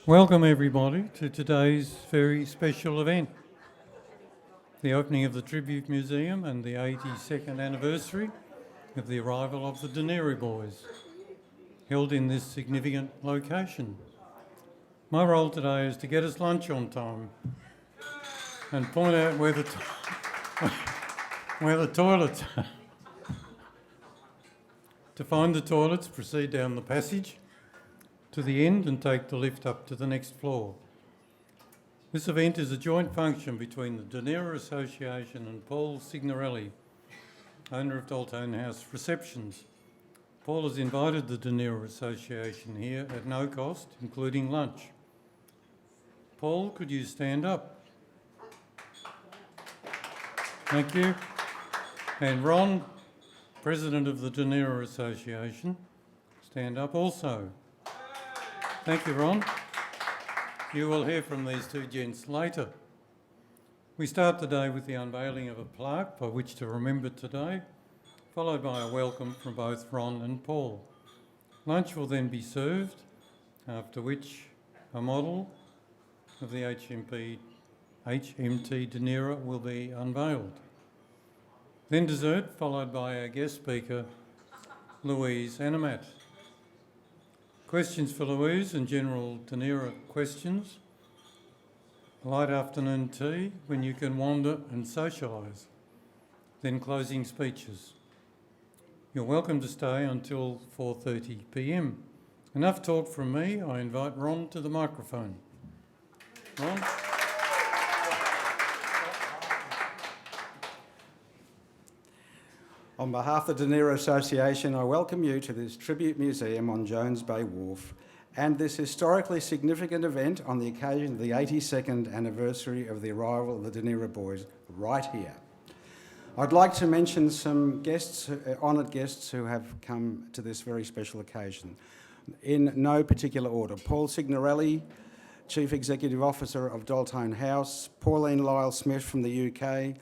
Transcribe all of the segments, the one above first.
Welcome everybody to today's very special event, the opening of the Tribute Museum and the 82nd anniversary of the arrival of the Dunera boys, held in this significant location. My role today is to get us lunch on time and point out where the toilets are. To find the toilets, proceed down the passage to the end and take the lift up to the next floor. This event is a joint function between the Dunera Association and Paul Signorelli, owner of Daltone House Receptions. Paul has invited the Dunera Association here at no cost, including lunch. Paul, could you stand up? Thank you. And Ron, President of the Dunera Association, stand up also. Thank you, Ron. You will hear from these two gents later. We start the day with the unveiling of a plaque by which to remember today, followed by a welcome from both Ron and Paul. Lunch will then be served, after which a model of the HMT Dunera will be unveiled. Then dessert, followed by our guest speaker, Louise Animat. Questions for Louise and general Dunera questions. Light afternoon tea when you can wander and socialise. Then closing speeches. You're welcome to stay until 4:30 p.m. Enough talk from me. I invite Ron to the microphone. Ron? On behalf of the Dunera Association, I welcome you to this Tribute Museum on Jones Bay Wharf and this historically significant event on the occasion of the 82nd anniversary of the arrival of the Dunera boys right here. I'd like to mention some guests, honoured guests who have come to this very special occasion. In no particular order: Paul Signorelli, Chief Executive Officer of Daltone House; Pauline Lyle-Smith from the UK;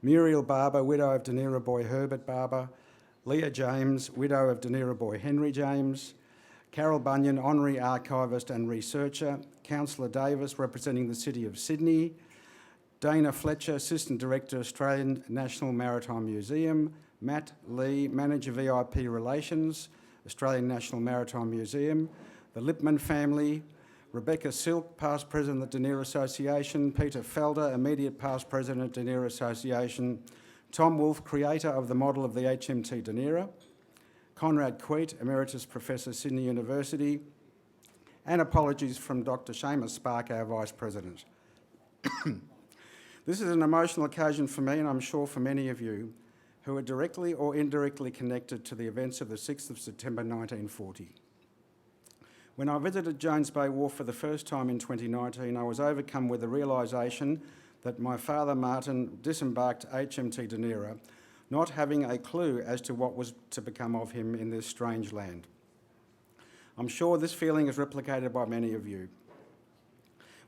Muriel Barber, widow of Dunera boy Herbert Barber; Leah James, widow of Dunera boy Henry James; Carol Bunyan, honorary archivist and researcher; Councillor Davis, representing the City of Sydney; Dana Fletcher, Assistant Director, Australian National Maritime Museum; Matt Lee, Manager VIP Relations, Australian National Maritime Museum; the Lipman family; Rebecca Silk, past President of the Dunera Association; Peter Felder, immediate past President of Dunera Association; Tom Wolfe, creator of the model of the HMT Dunera; Conrad Queet, Emeritus Professor, Sydney University; and apologies from Dr. Seamus Spark, our Vice President. This is an emotional occasion for me, and I'm sure for many of you, who are directly or indirectly connected to the events of the 6th of September 1940. When I visited Jones Bay Wharf for the first time in 2019, I was overcome with the realisation that my father, Martin, disembarked HMT Dunera, not having a clue as to what was to become of him in this strange land. I'm sure this feeling is replicated by many of you.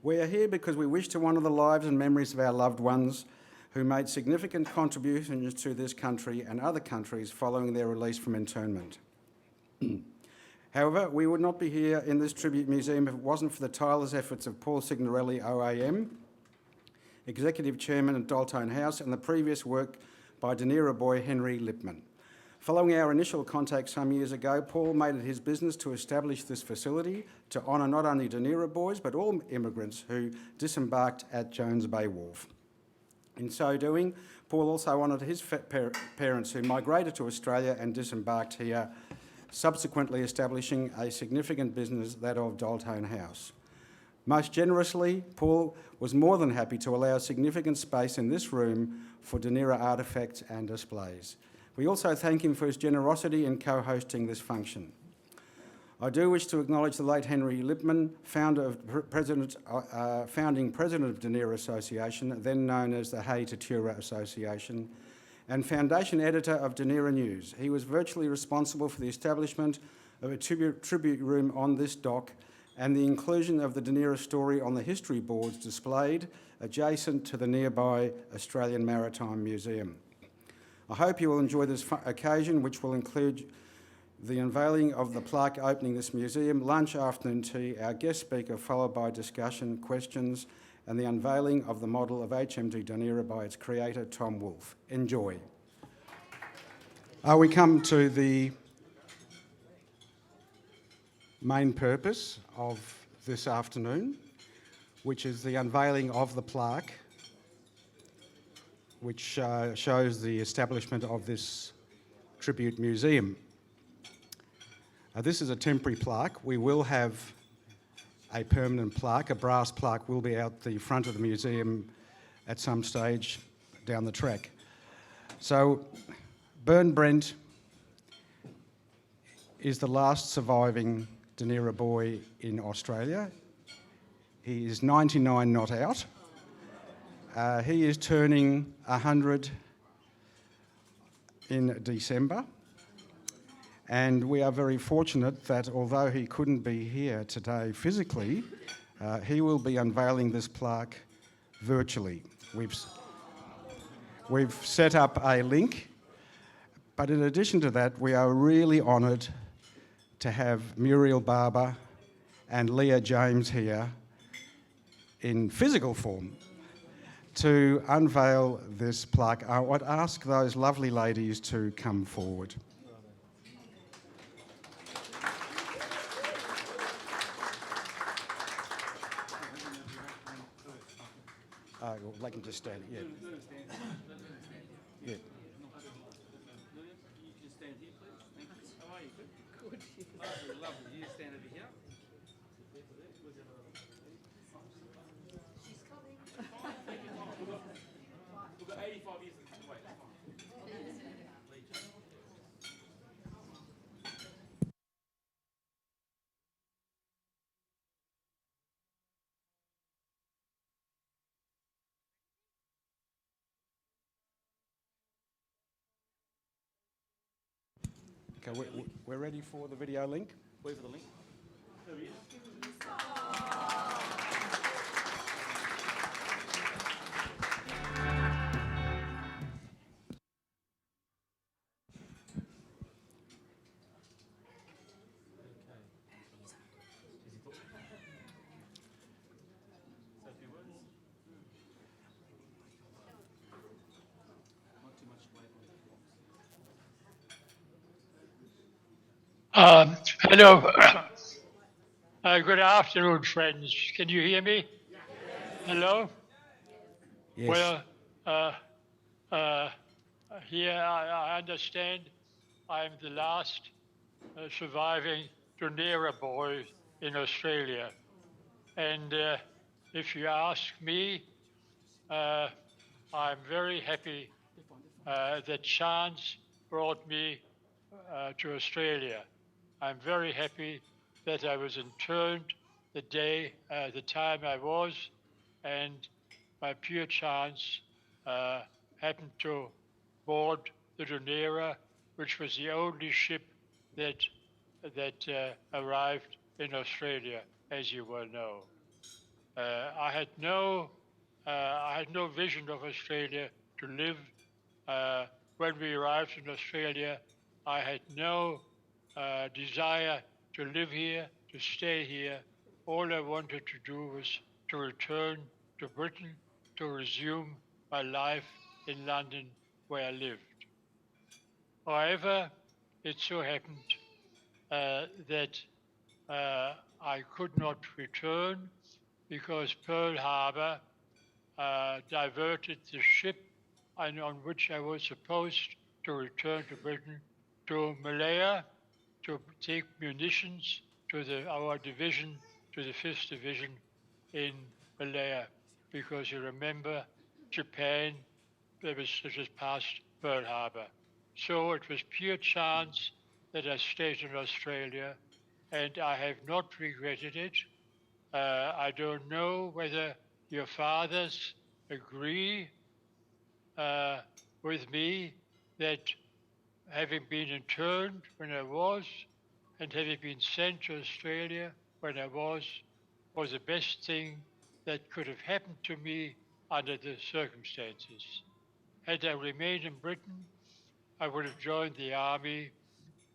We are here because we wish to honour the lives and memories of our loved ones who made significant contributions to this country and other countries following their release from internment. However, we would not be here in this Tribute Museum if it wasn't for the tireless efforts of Paul Signorelli OAM, Executive Chairman at Daltone House, and the previous work by Dunera boy Henry Lipman. Following our initial contact some years ago, Paul made it his business to establish this facility to honour not only Dunera boys but all immigrants who disembarked at Jones Bay Wharf. In so doing, Paul also honoured his parents who migrated to Australia and disembarked here, subsequently establishing a significant business, that of Daltone House. Most generously, Paul was more than happy to allow significant space in this room for Dunera artefacts and displays. We also thank him for his generosity in co-hosting this function. I do wish to acknowledge the late Henry Lipman, founding president of Dunera Association, then known as the Hay Tatura Association, and foundation editor of Dunera News. He was virtually responsible for the establishment of a tribute room on this dock and the inclusion of the Dunera story on the history boards displayed adjacent to the nearby Australian Maritime Museum. I hope you will enjoy this occasion, which will include the unveiling of the plaque opening this museum, lunch, afternoon tea, our guest speaker followed by discussion, questions, and the unveiling of the model of HMD Dunera by its creator, Tom Wolfe. Enjoy. We come to the main purpose of this afternoon, which is the unveiling of the plaque, which shows the establishment of this tribute museum. This is a temporary plaque. We will have a permanent plaque. A brass plaque will be out the front of the museum at some stage down the track. So Burn Brent is the last surviving Dunera boy in Australia. He is 99 not out. He is turning 100 in December. And we are very fortunate that although he couldn't be here today physically, he will be unveiling this plaque virtually. We've set up a link, but in addition to that, we are really honoured to have Muriel Barber and Leah James here in physical form to unveil this plaque. I would ask those lovely ladies to come forward. Well, they can just stand. Yeah. Yeah. You can stand here, please. Thank you. How are you? Good. Good. Lovely. You stand over here. She's coming. We've got 85 years to wait. Okay, we're ready for the video link. Wait for the link. There he is. Hello. Good afternoon, friends. Can you hear me? Hello? Yes. Well, here I understand I'm the last surviving Dunera boy in Australia. And if you ask me, I'm very happy that chance brought me to Australia. I'm very happy that I was interned the time I was, and by pure chance happened to board the Dunera, which was the only ship that arrived in Australia, as you well know. I had no vision of Australia to live. When we arrived in Australia, I had no desire to live here, to stay here. All I wanted to do was to return to Britain, to resume my life in London where I lived. However, it so happened that I could not return because Pearl Harbor diverted the ship on which I was supposed to return to Britain to Malaya to take munitions to our division, to the 5th Division in Malaya, because you remember Japan, it was past Pearl Harbor. So it was pure chance that I stayed in Australia, and I have not regretted it. I don't know whether your fathers agree with me that having been interned when I was, and having been sent to Australia when I was the best thing that could have happened to me under the circumstances. Had I remained in Britain, I would have joined the army,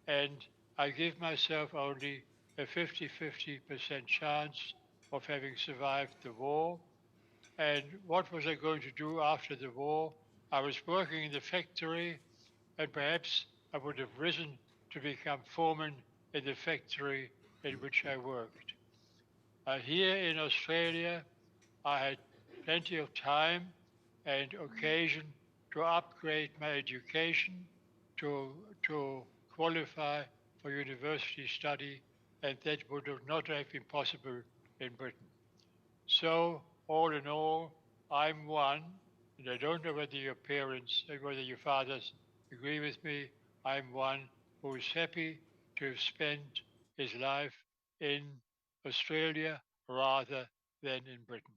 and I give myself only a 50-50% chance of having survived the war. And what was I going to do after the war? I was working in the factory, and perhaps I would have risen to become foreman in the factory in which I worked. Here in Australia, I had plenty of time and occasion to upgrade my education, to qualify for university study, and that would have not have been possible in Britain. So, all in all, I'm one, and I don't know whether your parents and whether your fathers agree with me, I'm one who is happy to have spent his life in Australia rather than in Britain.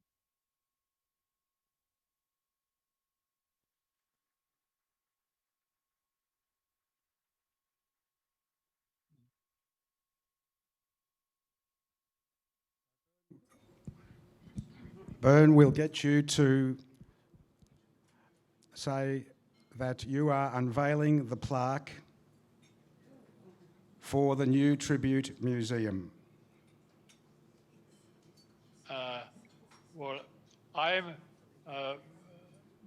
Bern, we'll get you to say that you are unveiling the plaque for the new Tribute Museum. Well, I'm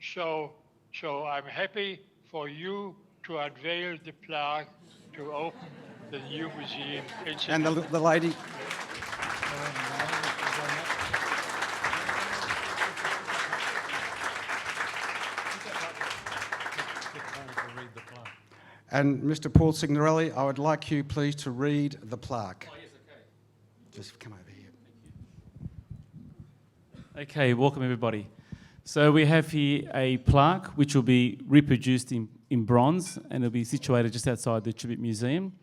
so I'm happy for you to unveil the plaque to open the new museum in And Sydney. the lady, and Mr. Paul Signorelli, I would like you please to read the plaque. Oh, yes, okay. Just come over here. Okay, welcome everybody. So we have here a plaque which will be reproduced in bronze, and it'll be situated just outside the Tribute Museum.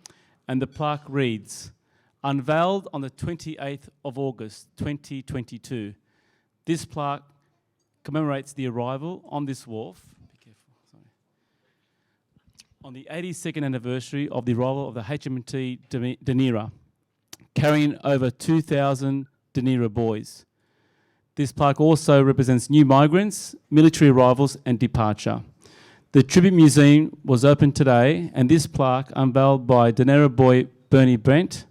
And the plaque reads, "Unveiled on the 28th of August 2022. This plaque commemorates the arrival on this wharf, be careful, sorry, on the 82nd anniversary of the arrival of the HMT Dunera, carrying over 2,000 Dunera boys. This plaque also represents new migrants, military arrivals and departure. The Tribute Museum was opened today, and this plaque, unveiled by Dunera boy Bernie Brent,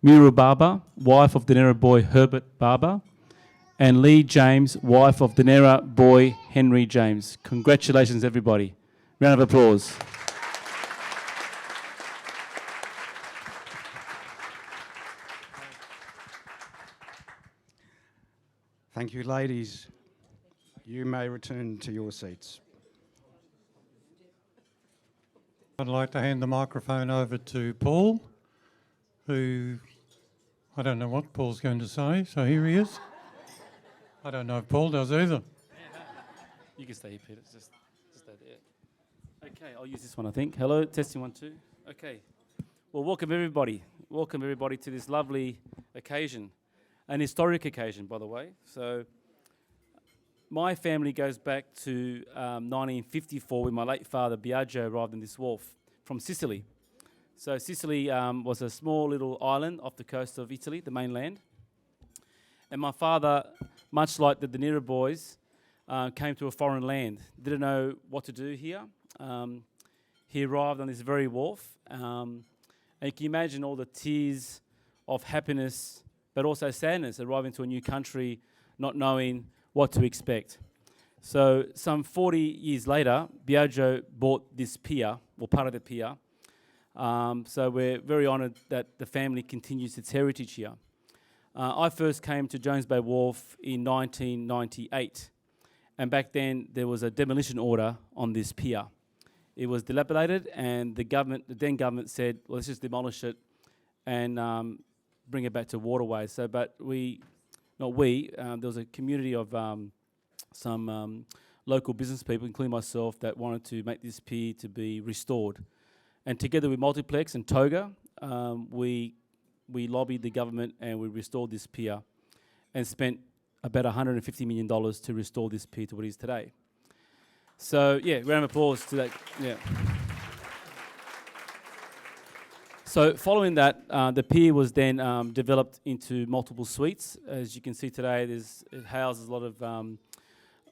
Muriel Barber, wife of Dunera boy Herbert Barber, and Lee James, wife of Dunera boy Henry James. Congratulations, everybody. Round of applause. Thank you, ladies. You may return to your seats. I'd like to hand the microphone over to Paul, who, I don't know what Paul's going to say, so here he is. I don't know if Paul does either. You can stay here, Peter. Just stay there. Okay, I'll use this one, I think. Hello, testing 1, 2. Okay. Well, welcome everybody. Welcome everybody to this lovely occasion. An historic occasion, by the way. So my family goes back to 1954 when my late father, Biagio, arrived in this wharf from Sicily. So Sicily was a small little island off the coast of Italy, the mainland. And my father, much like the Dunera boys, came to a foreign land, didn't know what to do here. He arrived on this very wharf. And you can imagine all the tears of happiness, but also sadness, arriving to a new country, not knowing what to expect. So some 40 years later, Biagio bought this pier, or part of the pier. So we're very honoured that the family continues its heritage here. I first came to Jones Bay Wharf in 1998, and back then there was a demolition order on this pier. It was dilapidated, and the then government said, well, let's just demolish it and bring it back to waterways. So, but there was a community of some local business people, including myself, that wanted to make this pier to be restored. And together with Multiplex and Toga, we lobbied the government and we restored this pier and spent about $150 million to restore this pier to what it is today. So, yeah, round of applause to that. Yeah. So following that, the pier was then developed into multiple suites. As you can see today, it houses a lot of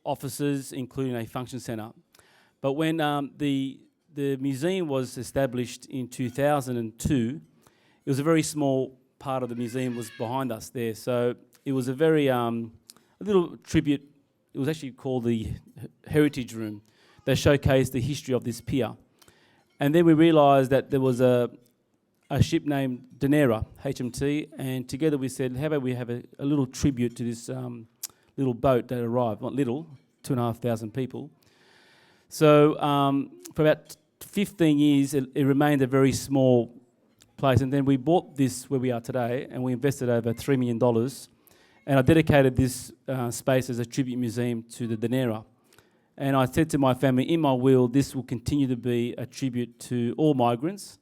offices, including a function centre. But when the the museum was established in 2002. It was a very small part of the museum was behind us there. So it was a very, a little tribute. It was actually called the Heritage Room. They showcased the history of this pier. And then we realised that there was a ship named Dunera, HMT, and together we said, how about we have a little tribute to this little boat that arrived, not little, 2,500 people. So for about 15 years, it remained a very small place. And then we bought this where we are today, and we invested over $3 million. And I dedicated this space as a tribute museum to the Dunera. And I said to my family, in my will, this will continue to be a tribute to all migrants,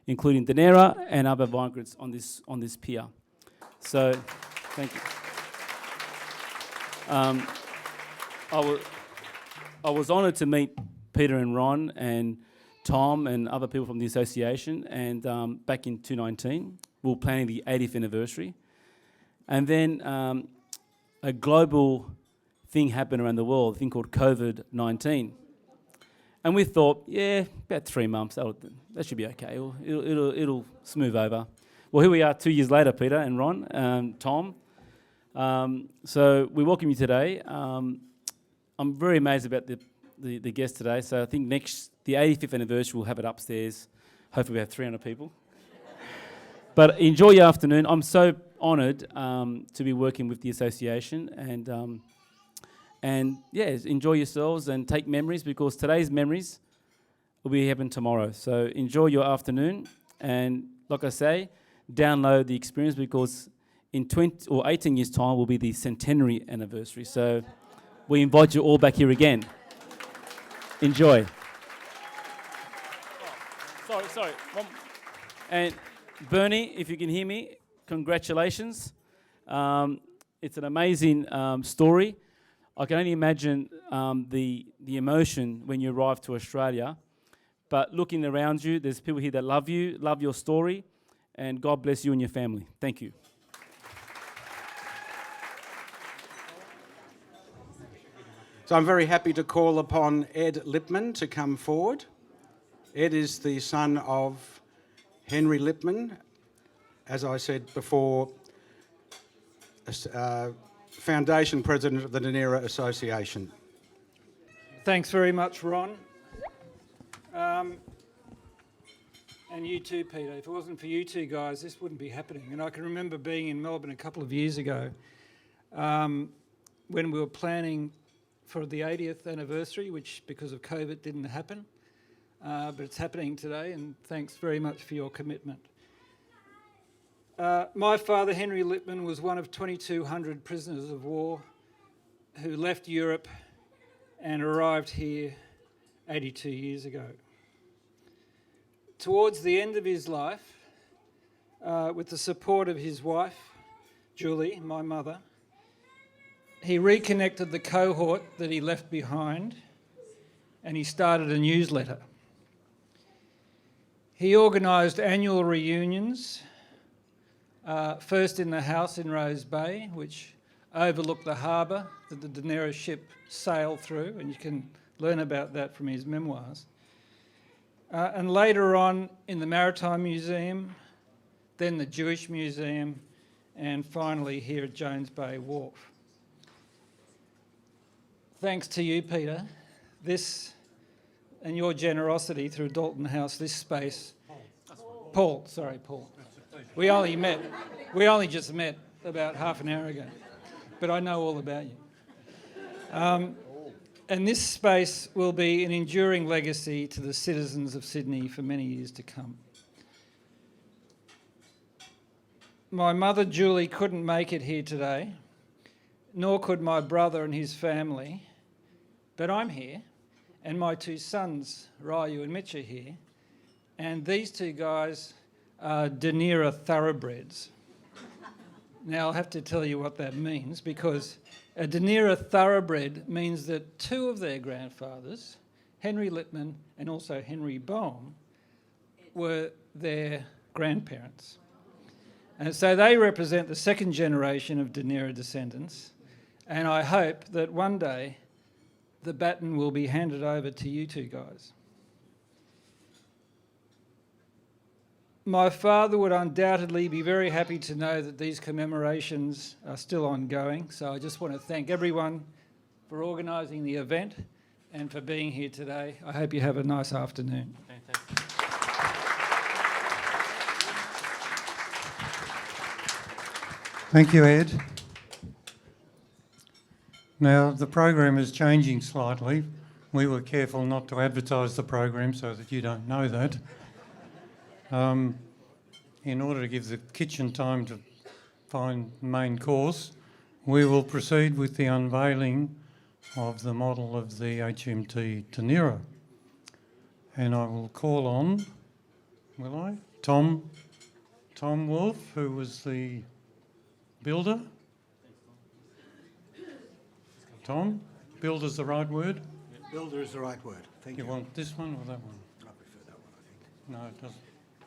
including Dunera and other migrants on this pier. So, thank you. I was honoured to meet Peter and Ron and Tom and other people from the association, and back in 2019, we were planning the 80th anniversary. And then a global thing happened around the world, a thing called COVID-19. And we thought, yeah, about 3 months, that should be okay. It'll smooth over. Well, here we are 2 years later, Peter and Ron, Tom. So we welcome you today. I'm very amazed about the guests today. So I think the 85th anniversary, we'll have it upstairs. Hopefully we have 300 people. But enjoy your afternoon. I'm so honoured to be working with the association, and yeah, enjoy yourselves and take memories, because today's memories will be happening tomorrow. So enjoy your afternoon, and like I say, download the experience, because in 20 or 18 years' time will be the centenary anniversary. So we invite you all back here again. Enjoy. Sorry. And Bernie, if you can hear me, congratulations. It's an amazing story. I can only imagine the emotion when you arrive to Australia. But looking around you, there's people here that love you, love your story, and God bless you and your family. Thank you. So I'm very happy to call upon Ed Lipman to come forward. Ed is the son of Henry Lipman, as I said before, Foundation President of the Dunera Association. Thanks very much, Ron. And you too, Peter. If it wasn't for you two guys, this wouldn't be happening. And I can remember being in Melbourne a couple of years ago when we were planning for the 80th anniversary, which because of COVID didn't happen. But it's happening today, and thanks very much for your commitment. My father, Henry Lipman, was one of 2,200 prisoners of war who left Europe and arrived here 82 years ago. Towards the end of his life, with the support of his wife, Julie, my mother, he reconnected the cohort that he left behind, and he started a newsletter. He organised annual reunions, first in the house in Rose Bay, which overlooked the harbour that the Dunera ship sailed through, and you can learn about that from his memoirs. And later on in the Maritime Museum, then the Jewish Museum, and finally here at Jones Bay Wharf. Thanks to you, Peter, this and your generosity through Dalton House, this space. Paul. We only just met about half an hour ago, but I know all about you. And this space will be an enduring legacy to the citizens of Sydney for many years to come. My mother, Julie, couldn't make it here today, nor could my brother and his family, but I'm here, and my two sons, Ryu and Mitch, are here, and these two guys are Dunera thoroughbreds. Now, I'll have to tell you what that means, because a Dunera thoroughbred means that two of their grandfathers, Henry Lipman and also Henry Bohm, were their grandparents. And so they represent the second generation of Dunera descendants, and I hope that one day the baton will be handed over to you two guys. My father would undoubtedly be very happy to know that these commemorations are still ongoing, so I just want to thank everyone for organising the event and for being here today. I hope you have a nice afternoon. Fantastic. Thank you, Ed. Now, the program is changing slightly. We were careful not to advertise the program so that you don't know that. In order to give the kitchen time to find the main course, we will proceed with the unveiling of the model of the HMT Dunera. And I will call on, will I? Tom Wolf, who was the builder. Tom, builder's the right word? Builder is the right word. Thank You you. want this one or that one? I prefer that one, I think. No, it doesn't.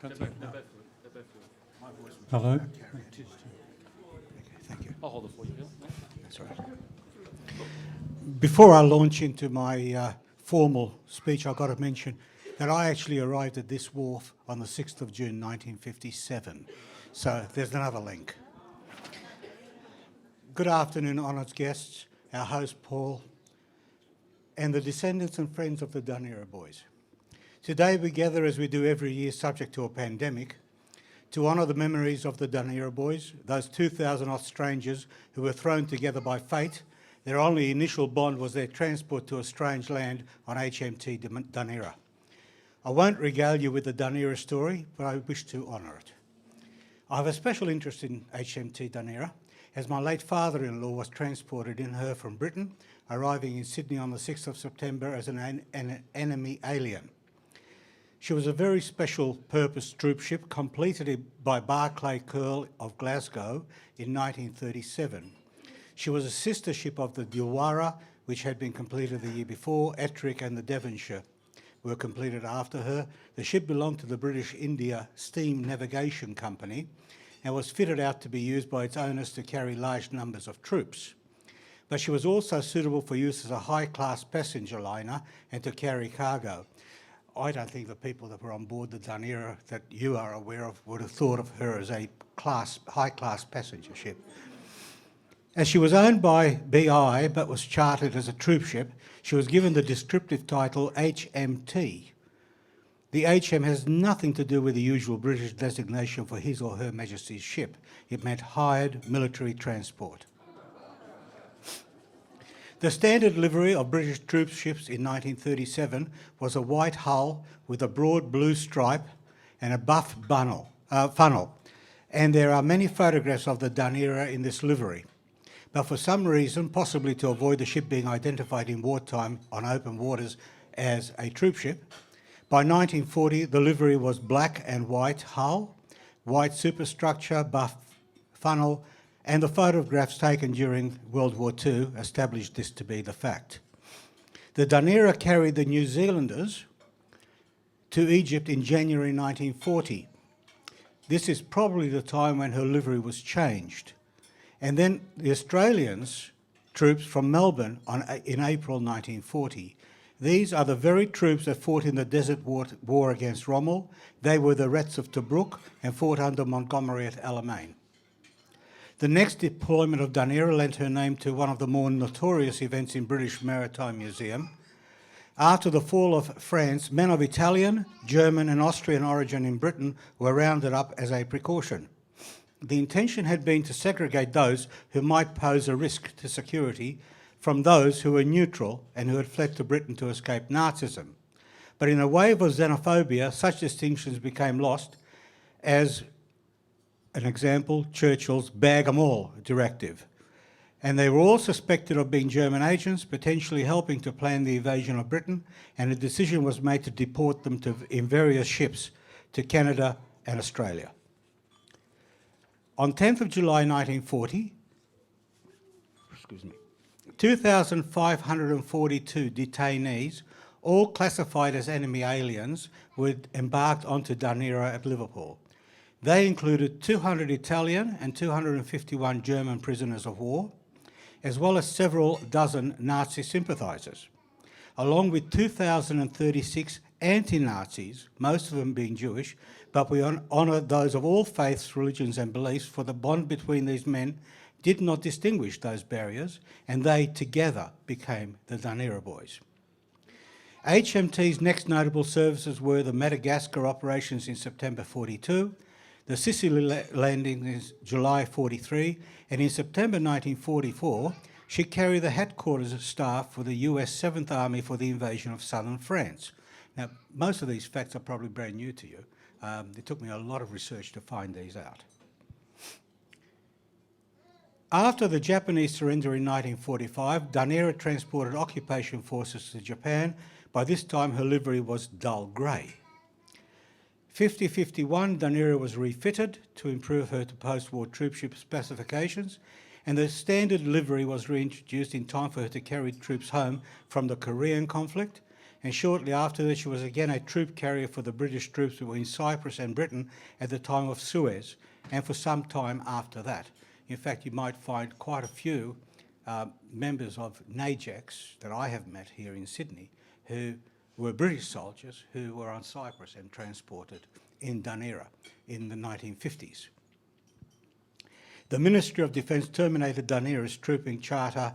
That's They're it. both good. They're both good. My voice was Hello? about carrying it. Okay, thank you. I'll hold it for you, Bill. That's all right. Before I launch into my formal speech, I've got to mention that I actually arrived at this wharf on the 6th of June 1957. So there's another link. Good afternoon, honoured guests, our host Paul, and the descendants and friends of the Dunera boys. Today we gather, as we do every year subject to a pandemic, to honour the memories of the Dunera boys, those 2,000-odd strangers who were thrown together by fate. Their only initial bond was their transport to a strange land on HMT Dunera. I won't regale you with the Dunera story, but I wish to honour it. I have a special interest in HMT Dunera, as my late father-in-law was transported in her from Britain, arriving in Sydney on the 6th of September as an enemy alien. She was a very special purpose troop ship completed by Barclay Curle of Glasgow in 1937. She was a sister ship of the Dunera, which had been completed the year before. Ettrick and the Devonshire were completed after her. The ship belonged to the British India Steam Navigation Company and was fitted out to be used by its owners to carry large numbers of troops. But she was also suitable for use as a high-class passenger liner and to carry cargo. I don't think the people that were on board the Dunera that you are aware of would have thought of her as a high-class passenger ship. As she was owned by BI but was chartered as a troop ship, she was given the descriptive title HMT. The HM has nothing to do with the usual British designation for His or Her Majesty's ship. It meant hired military transport. The standard livery of British troop ships in 1937 was a white hull with a broad blue stripe and a buff funnel. And there are many photographs of the Dunera in this livery. But for some reason, possibly to avoid the ship being identified in wartime on open waters as a troop ship, by 1940 the livery was black and white hull, white superstructure, buff funnel, and the photographs taken during World War II established this to be the fact. The Dunera carried the New Zealanders to Egypt in January 1940. This is probably the time when her livery was changed. And then the Australians, troops from Melbourne in April 1940. These are the very troops that fought in the Desert War against Rommel. They were the Rats of Tobruk and fought under Montgomery at Alamein. The next deployment of Dunera lent her name to one of the more notorious events in British Maritime Museum. After the fall of France, men of Italian, German and Austrian origin in Britain were rounded up as a precaution. The intention had been to segregate those who might pose a risk to security from those who were neutral and who had fled to Britain to escape Nazism. But in a wave of xenophobia, such distinctions became lost as, an example, Churchill's bag 'em all directive. And they were all suspected of being German agents, potentially helping to plan the invasion of Britain, and a decision was made to deport them in various ships to Canada and Australia. On 10th of July 1940, 2,542 detainees, all classified as enemy aliens, were embarked onto Dunera at Liverpool. They included 200 Italian and 251 German prisoners of war, as well as several dozen Nazi sympathisers, along with 2,036 anti-Nazis, most of them being Jewish, but we honour those of all faiths, religions and beliefs, for the bond between these men did not distinguish those barriers, and they together became the Dunera Boys. HMT's next notable services were the Madagascar operations in September 42, the Sicily landing in July 43, and in September 1944, she carried the headquarters of staff for the US 7th Army for the invasion of southern France. Now, most of these facts are probably brand new to you. It took me a lot of research to find these out. After the Japanese surrender in 1945, Dunera transported occupation forces to Japan. By this time, her livery was dull grey. 50-51, Dunera was refitted to improve her post-war troopship specifications, and the standard livery was reintroduced in time for her to carry troops home from the Korean conflict. And shortly after that, she was again a troop carrier for the British troops who were in Cyprus and Britain at the time of Suez, and for some time after that. In fact, you might find quite a few members of NAJAX that I have met here in Sydney who were British soldiers who were on Cyprus and transported in Dunera in the 1950s. The Ministry of Defence terminated Dunera's trooping charter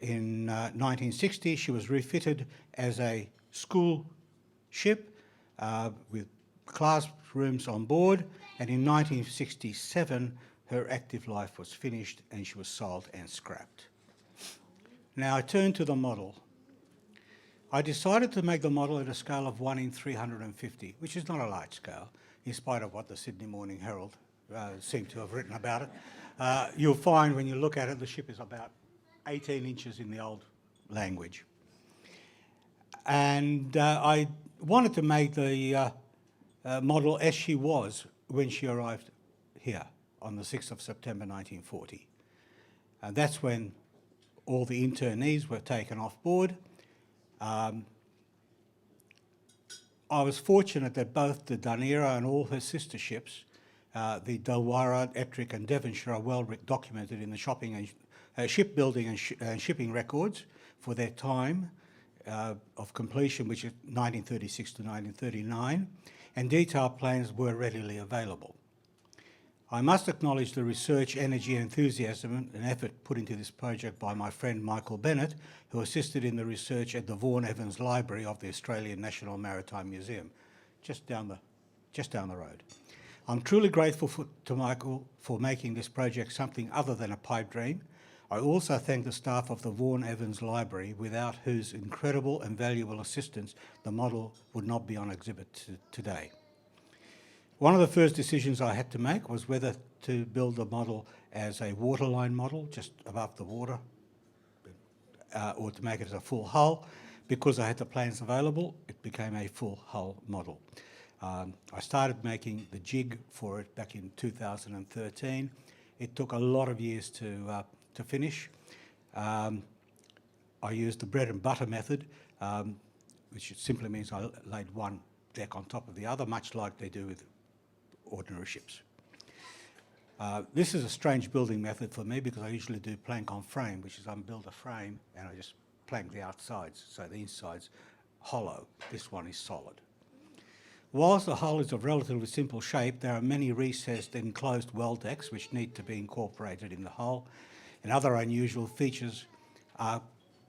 in 1960. She was refitted as a school ship with classrooms on board, and in 1967 her active life was finished and she was sold and scrapped. Now I turn to the model. I decided to make the model at a scale of 1 in 350, which is not a large scale, in spite of what the Sydney Morning Herald seemed to have written about it. You'll find when you look at it, the ship is about 18 inches in the old language. And I wanted to make the model as she was when she arrived here on the 6th of September 1940. And that's when all the internees were taken off board. I was fortunate that both the Dunera and all her sister ships, the Delwara, Ettrick and Devonshire, are well documented in the shipbuilding and shipping records for their time of completion, which is 1936 to 1939, and detailed plans were readily available. I must acknowledge the research, energy and enthusiasm and effort put into this project by my friend Michael Bennett, who assisted in the research at the Vaughan Evans Library of the Australian National Maritime Museum, just down the road. I'm truly grateful to Michael for making this project something other than a pipe dream. I also thank the staff of the Vaughan Evans Library, without whose incredible and valuable assistance the model would not be on exhibit today. One of the first decisions I had to make was whether to build the model as a waterline model, just above the water, or to make it as a full hull. Because I had the plans available, it became a full hull model. I started making the jig for it back in 2013. It took a lot of years to finish. I used the bread and butter method, which simply means I laid one deck on top of the other, much like they do with ordinary ships. This is a strange building method for me because I usually do plank on frame, which is I build a frame and I just plank the outsides, so the inside's hollow. This one is solid. Whilst the hull is of relatively simple shape, there are many recessed enclosed well decks which need to be incorporated in the hull, and other unusual features that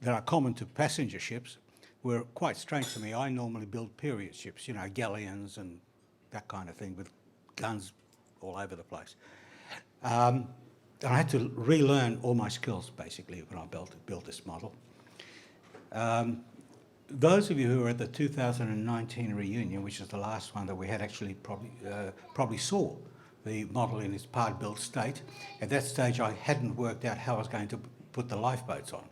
are common to passenger ships were quite strange to me. I normally build period ships, you know, galleons and that kind of thing with guns all over the place. And I had to relearn all my skills, basically, when I built this model. Those of you who were at the 2019 reunion, which is the last one that we had, actually probably saw the model in its part-built state. At that stage, I hadn't worked out how I was going to put the lifeboats on.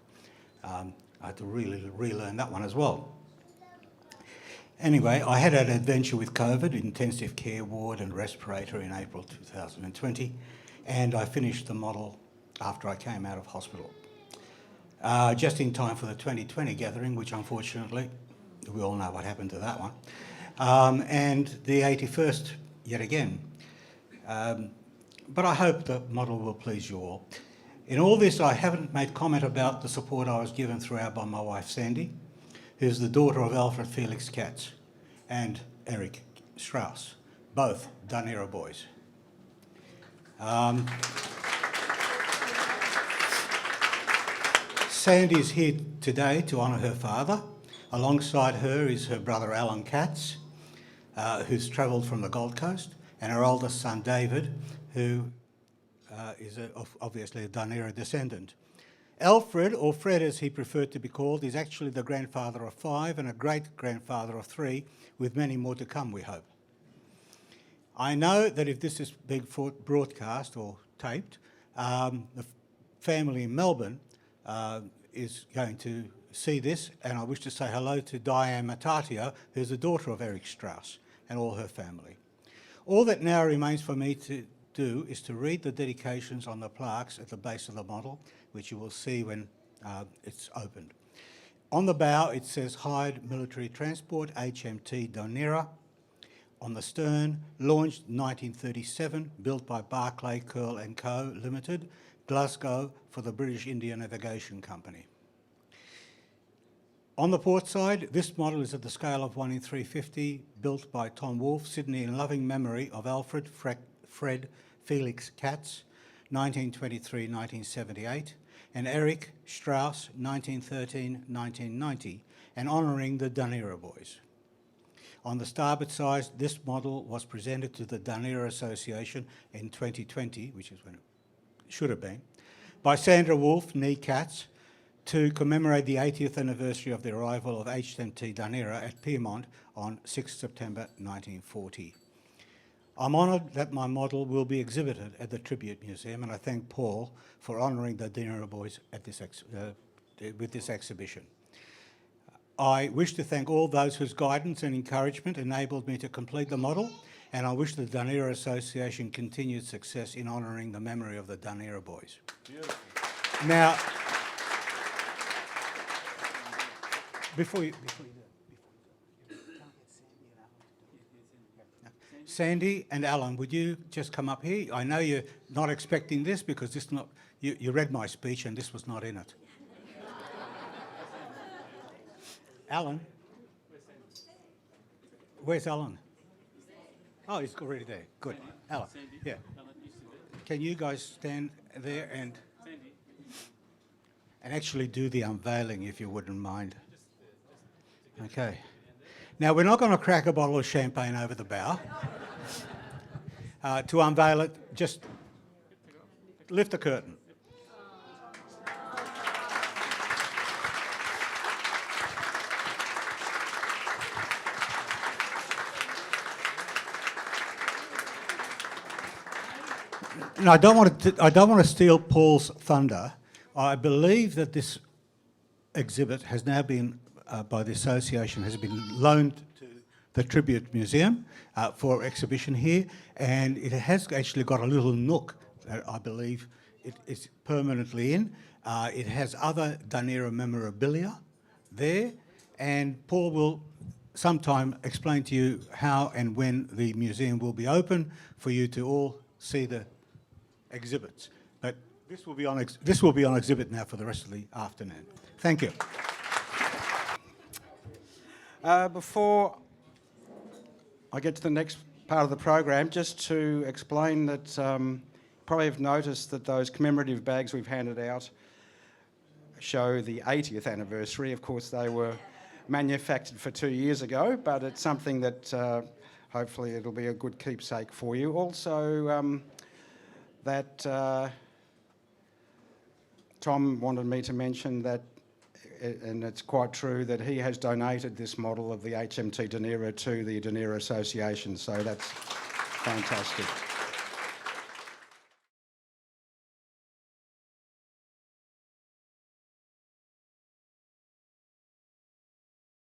I had to really relearn that one as well. Anyway, I had an adventure with COVID, intensive care ward and respirator in April 2020, and I finished the model after I came out of hospital. Just in time for the 2020 gathering, which unfortunately, we all know what happened to that one, and the 81st yet again. But I hope the model will please you all. In all this, I haven't made comment about the support I was given throughout by my wife Sandy, who's the daughter of Alfred Felix Katz, and Eric Strauss, both Dunera boys. Sandy is here today to honour her father. Alongside her is her brother Alan Katz, who's travelled from the Gold Coast, and her oldest son David, who is obviously a Dunera descendant. Alfred, or Fred as he preferred to be called, is actually the grandfather of 5 and a great-grandfather of 3, with many more to come, we hope. I know that if this is being broadcast or taped, the family in Melbourne is going to see this, and I wish to say hello to Diane Matatio, who's the daughter of Eric Strauss, and all her family. All that now remains for me to do is to read the dedications on the plaques at the base of the model, which you will see when it's opened. On the bow it says Hired Military Transport, HMT Dunera. On the stern, launched 1937, built by Barclay, Curl & Co. Limited, Glasgow, for the British India Navigation Company. On the port side, this model is at the scale of 1 in 350, built by Tom Wolfe, Sydney, in loving memory of Alfred Fred Felix Katz, 1923-1978, and Eric Strauss, 1913-1990, and honouring the Dunera boys. On the starboard side, this model was presented to the Dunera Association in 2020, which is when it should have been, by Sandra Wolfe, née Katz, to commemorate the 80th anniversary of the arrival of HMT Dunera at Pyrmont on 6 September 1940. I'm honoured that my model will be exhibited at the Tribute Museum, and I thank Paul for honouring the Dunera boys at this with this exhibition. I wish to thank all those whose guidance and encouragement enabled me to complete the model, and I wish the Dunera Association continued success in honouring the memory of the Dunera boys. Beautiful. Now, before you do Sandy and Alan, would you just come up here? I know you're not expecting this because this not you read my speech and this was not in it. Alan? Where's Alan? Oh, he's already there. Good. Alan, yeah. Can you guys stand there and actually do the unveiling, if you wouldn't mind? Okay. Now, we're not going to crack a bottle of champagne over the bow. To unveil it, just lift the curtain. And I don't want to steal Paul's thunder. I believe that this exhibit has now been, by the association, has been loaned to the Tribute Museum for exhibition here, and it has actually got a little nook that I believe it is permanently in. It has other Dunera memorabilia there, and Paul will sometime explain to you how and when the museum will be open for you to all see the exhibits. But this will be on exhibit now for the rest of the afternoon. Thank you. Before I get to the next part of the program, just to explain that probably have noticed that those commemorative bags we've handed out show the 80th anniversary. Of course, they were manufactured for 2 years ago, but it's something that hopefully it'll be a good keepsake for you. Also, that Tom wanted me to mention that, and it's quite true, that he has donated this model of the HMT Dunera to the Dunera Association, so that's fantastic.